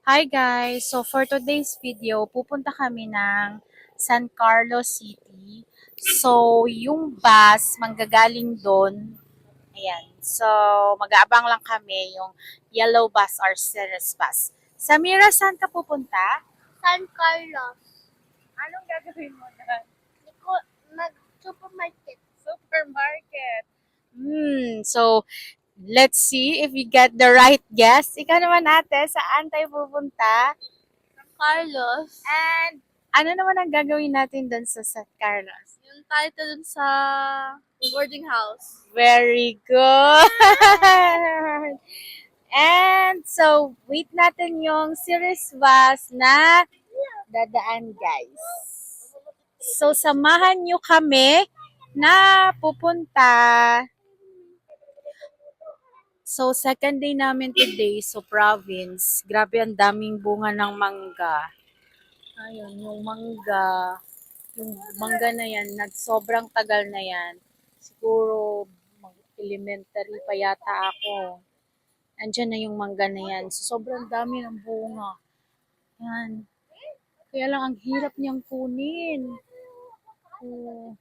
Hi guys! So for today's video, pupunta kami ng San Carlos City. So yung bus, manggagaling doon. Ayan. So mag-aabang lang kami yung yellow bus or Ceres bus. Samira, saan ka pupunta? San Carlos. Anong gagawin mo na? Mag-supermarket. Supermarket. So let's see if we get the right guess. Ikaw naman ate, saan tayo pupunta? San Carlos. And ano naman ang gagawin natin doon sa San Carlos? Yung title dun sa boarding house. Very good! And so, wait natin yung series bus na dadaan, guys. So, samahan nyo kami na pupunta. So, second day namin today, so province. Grabe, ang daming bunga ng mangga. Ayun, yung mangga. Yung mangga na yan, sobrang tagal na yan. Siguro, elementary pa yata ako. Andyan na yung mangga na yan. So, sobrang dami ng bunga. Yan. Kaya lang, ang hirap niyang kunin. Oh.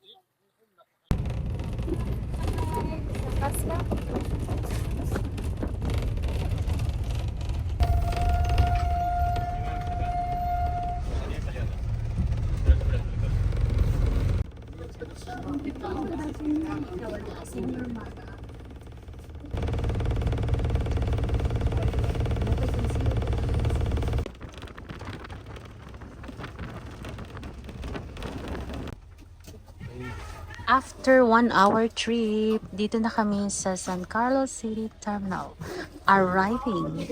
Sakas lang. After 1-hour trip, dito na kami sa San Carlos City Terminal. Arriving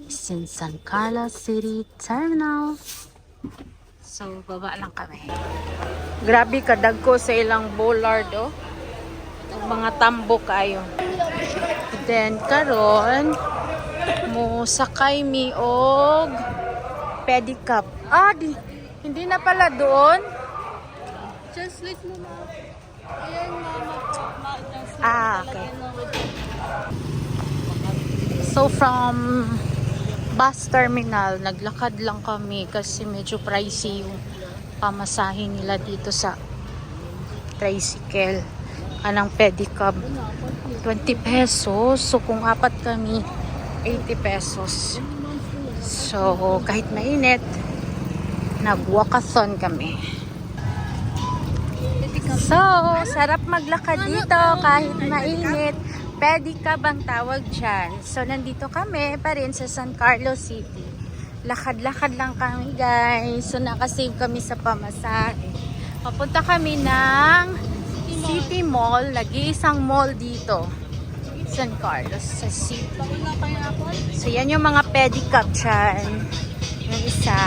in San Carlos City Terminal. So, baba lang kami. Grabe, kadagko sa ilang bollard, oh. Mga tambok ayo. Then, karon mo sakay mi og pedicab. Hindi na pala doon. Translate mo na. Ayan, mama. Okay. So, from bus terminal, naglakad lang kami kasi medyo pricey yung pamasahe nila dito sa tricycle. Anong pedicab? 20 pesos. So, kung apat kami, 80 pesos. So, kahit mainit, nag-walkathon kami. So, sarap maglakad dito kahit mainit. Pedicab ang tawag dyan. So, nandito kami pa rin sa San Carlos City. Lakad-lakad lang kami, guys. So, nakasave kami sa pamasahe. Papunta kami ng City Mall. Nag-iisang mall dito. San Carlos sa City. So, yan yung mga pedicab dyan. Yung isa.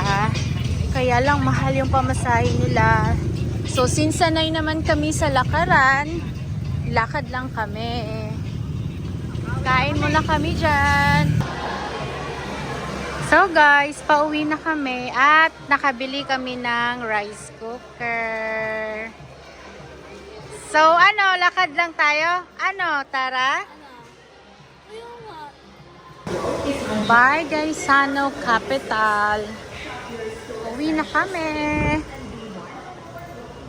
Kaya lang, mahal yung pamasahe nila. So, since sanay naman kami sa lakaran, lakad lang kami. Kain muna kami dyan. So guys, pauwi na kami at nakabili kami ng rice cooker. So ano, lakad lang tayo? Ano, tara? Bye guys, Sano Capital. Pauwi na kami.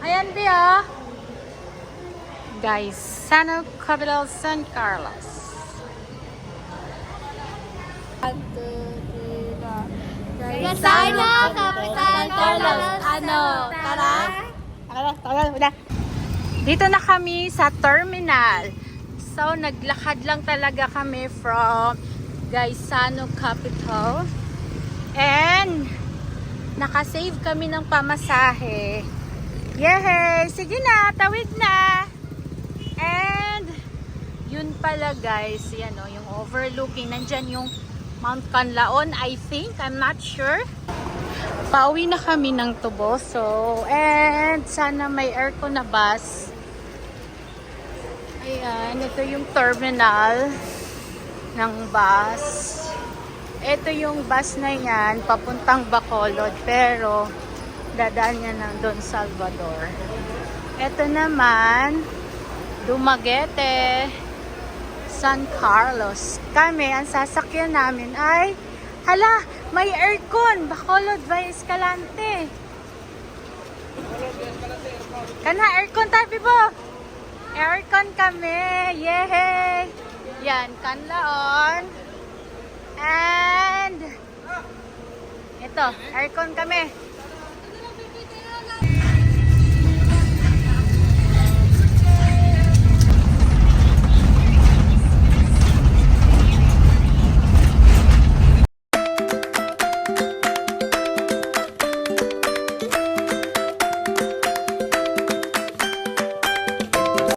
Ayan ba? Guys, Sano Capital San Carlos. Sana, Kapitan Carlos. Ano? Tara? Dito na kami sa terminal. So, naglakad lang talaga kami from Gaisano Capital. And, nakasave kami ng pamasahe. Yehey! Sige na, tawid na! And, yun pala guys, yan o, yung overlooking. Nandyan yung Mount Canlaon, I think. I'm not sure. Pauwi na kami ng Tuboso. And sana may aircon na bus. Ayan, ito yung terminal ng bus. Ito yung bus na yan, papuntang Bacolod. Pero, dadaan niya ng Don Salvador. Ito naman, Dumaguete, San Carlos. Kami, ang sasakyan namin ay Hala, may aircon. Bacolod by Escalante. Kana aircon tabi po. Aircon kami. Yay! Yan, kanlaon. And ito, aircon kami.